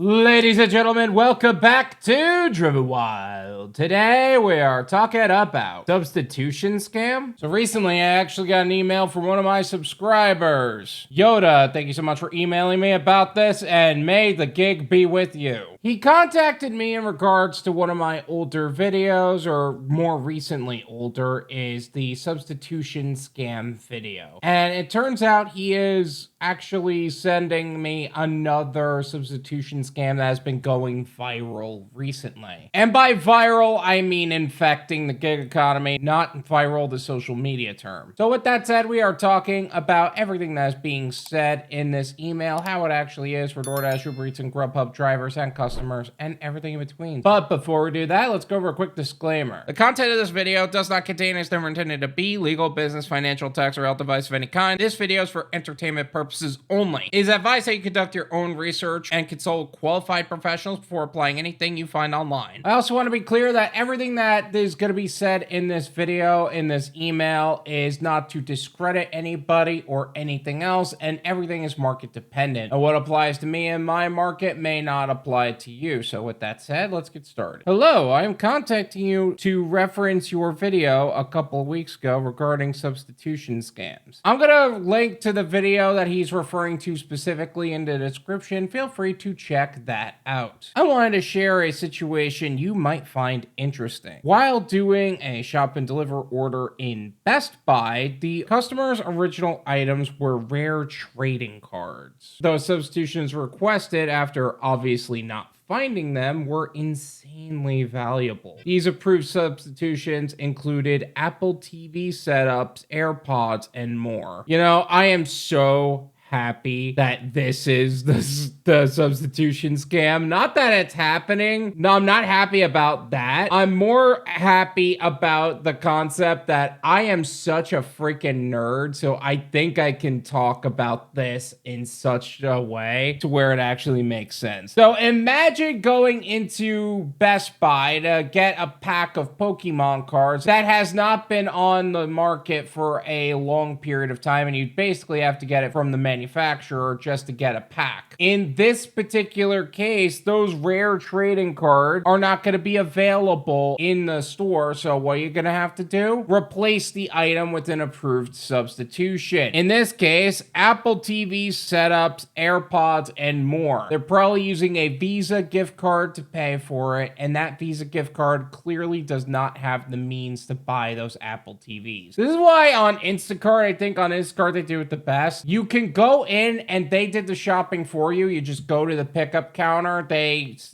Ladies and gentlemen, welcome back to Driven Wyld. Today we are talking about substitution scam. So recently I actually got an email from one of my subscribers. Yoda, thank you so much for emailing me about this, and may the gig be with you. He contacted me in regards to one of my older videos, or more recently older, is the substitution scam video. And it turns out he is actually sending me another substitution scam that has been going viral recently. And by viral, I mean infecting the gig economy, not viral, the social media term. So with that said, we are talking about everything that is being said in this email, how it actually is for Doordash, UberEats, and Grubhub drivers and customers, and everything in between. But before we do that, let's go over a quick disclaimer. The content of this video does not contain is never intended to be legal, business, financial, tax, or health advice of any kind. This video is for entertainment purposes only. It is advised that you conduct your own research and consult qualified professionals before applying anything you find online. I also want to be clear that everything that is going to be said in this video, in this email, is not to discredit anybody or anything else, and everything is market dependent. And what applies to me in my market may not apply to you. So with that said, let's get started. Hello, I am contacting you to reference your video a couple of weeks ago regarding substitution scams. I'm going to link to the video that he's referring to specifically in the description. Feel free to check that out. I wanted to share a situation you might find interesting. While doing a shop and deliver order in Best Buy, the customer's original items were rare trading cards. Those substitutions requested, after obviously not finding them, were insanely valuable. These approved substitutions included Apple TV setups, AirPods, and more. You know, I am so happy that this is the substitution scam. Not that it's happening. No, I'm not happy about that. I'm more happy about the concept that I am such a freaking nerd, so I think I can talk about this in such a way to where it actually makes sense. So imagine going into Best Buy to get a pack of Pokemon cards that has not been on the market for a long period of time, and you basically have to get it from the manufacturer just to get a pack. In this particular case, those rare trading cards are not going to be available in the store, so what are you going to have to do? Replace the item with an approved substitution. In this case, Apple TV setups, AirPods, and more. They're probably using a Visa gift card to pay for it, and that Visa gift card clearly does not have the means to buy those Apple TVs. This is why on Instacart, I think on Instacart they do it the best. You can go in and they did the shopping for you. You just go to the pickup counter.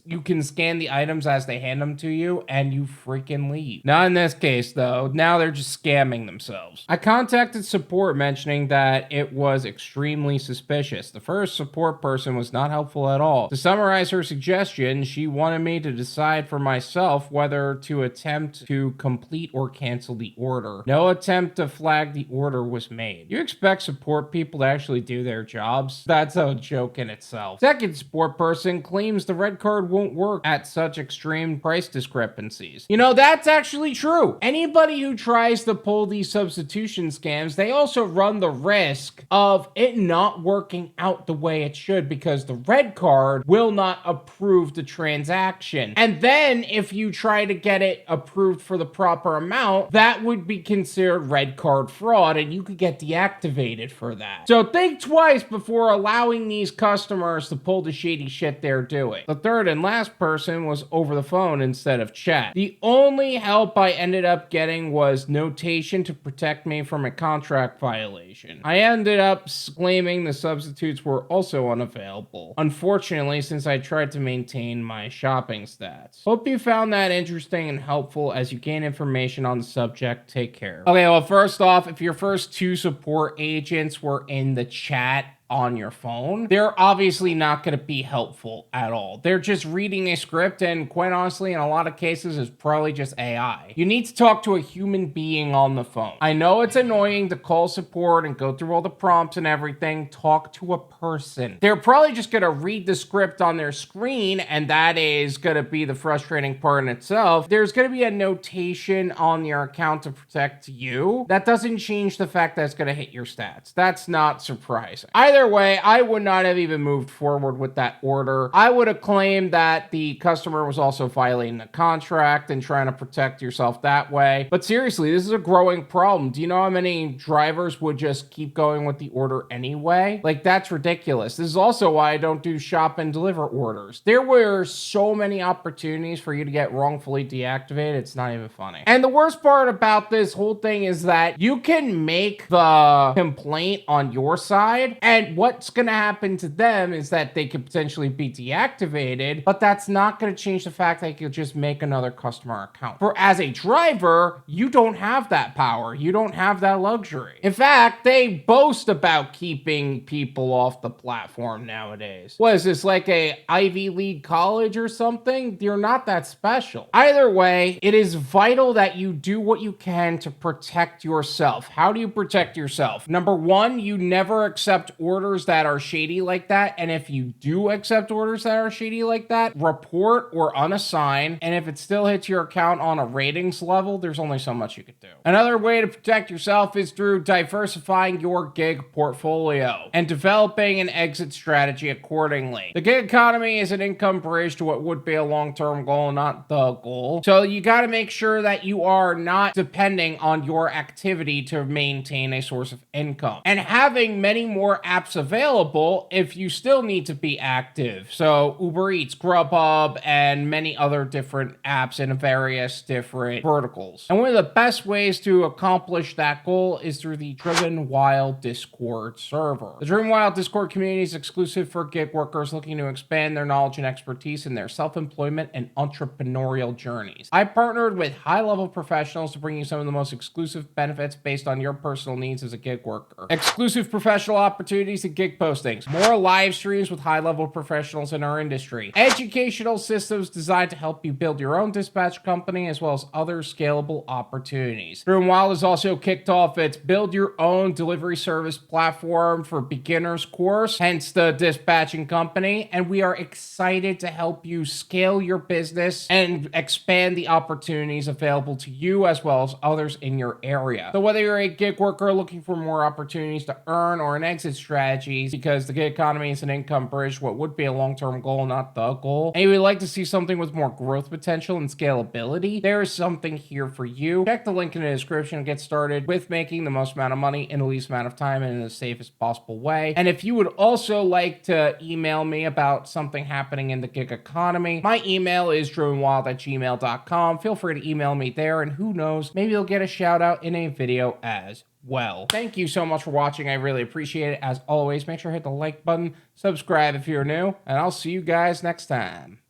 You can scan the items as they hand them to you, and you freaking leave. Not in this case, though. Now they're just scamming themselves. I contacted support mentioning that it was extremely suspicious. The first support person was not helpful at all. To summarize her suggestion, she wanted me to decide for myself whether to attempt to complete or cancel the order. No attempt to flag the order was made. You expect support people to actually do their jobs? That's a joke in itself. Second support person claims the red card won't work at such extreme price discrepancies. You know, that's actually true. Anybody who tries to pull these substitution scams, they also run the risk of it not working out the way it should, because the red card will not approve the transaction. And then if you try to get it approved for the proper amount, that would be considered red card fraud, and you could get deactivated for that. So think twice before allowing these customers to pull the shady shit they're doing. The third and last person was over the phone instead of chat. The only help I ended up getting was notation to protect me from a contract violation. I ended up claiming the substitutes were also unavailable, unfortunately, since I tried to maintain my shopping stats. Hope you found that interesting and helpful. As you gain information on the subject, take care. Okay, well, first off, if your first two support agents were in the chat on your phone, they're obviously not going to be helpful at all. They're just reading a script, and quite honestly, in a lot of cases, it's probably just AI. You need to talk to a human being on the phone. I know it's annoying to call support and go through all the prompts and everything. Talk to a person. They're probably just going to read the script on their screen, and that is going to be the frustrating part in itself. There's going to be a notation on your account to protect you. That doesn't change the fact that it's going to hit your stats. That's not surprising. Either Either way, I would not have even moved forward with that order. I would have claimed that the customer was also violating the contract and trying to protect yourself that way. But seriously, this is a growing problem. Do you know how many drivers would just keep going with the order anyway? Like, that's ridiculous. This is also why I don't do shop and deliver orders. There were so many opportunities for you to get wrongfully deactivated. It's not even funny. And the worst part about this whole thing is that you can make the complaint on your side, and what's going to happen to them is that they could potentially be deactivated, but that's not going to change the fact that you could just make another customer account. For as a driver, you don't have that power. You don't have that luxury. In fact, they boast about keeping people off the platform nowadays. What is this, like a Ivy League college or something? You're not that special. Either way, it is vital that you do what you can to protect yourself. How do you protect yourself? Number one, you never accept orders that are shady like that. And if you do accept orders that are shady like that, report or unassign. And if it still hits your account on a ratings level, there's only so much you could do. Another way to protect yourself is through diversifying your gig portfolio and developing an exit strategy accordingly. The gig economy is an income bridge to what would be a long-term goal, not the goal. So you got to make sure that you are not depending on your activity to maintain a source of income. And having many more apps available if you still need to be active. So UberEats, Grubhub, and many other different apps in various different verticals. And one of the best ways to accomplish that goal is through the Driven Wyld Discord server. The Driven Wyld Discord community is exclusive for gig workers looking to expand their knowledge and expertise in their self-employment and entrepreneurial journeys. I partnered with high-level professionals to bring you some of the most exclusive benefits based on your personal needs as a gig worker. Exclusive professional opportunities and gig postings. More live streams with high-level professionals in our industry. Educational systems designed to help you build your own dispatch company as well as other scalable opportunities. Driven Wyld has also kicked off its Build Your Own Delivery Service platform for beginners course, hence the dispatching company, and we are excited to help you scale your business and expand the opportunities available to you as well as others in your area. So whether you're a gig worker looking for more opportunities to earn or an exit strategy, because the gig economy is an income bridge, what would be a long-term goal, not the goal, and you would like to see something with more growth potential and scalability, there is something here for you. Check the link in the description and get started with making the most amount of money in the least amount of time and in the safest possible way. And if you would also like to email me about something happening in the gig economy, my email is drivenwyld@gmail.com. Feel free to email me there, and who knows, maybe you'll get a shout out in a video as well. Thank you so much for watching. I really appreciate it. As always, make sure to hit the like button, subscribe if you're new, and I'll see you guys next time.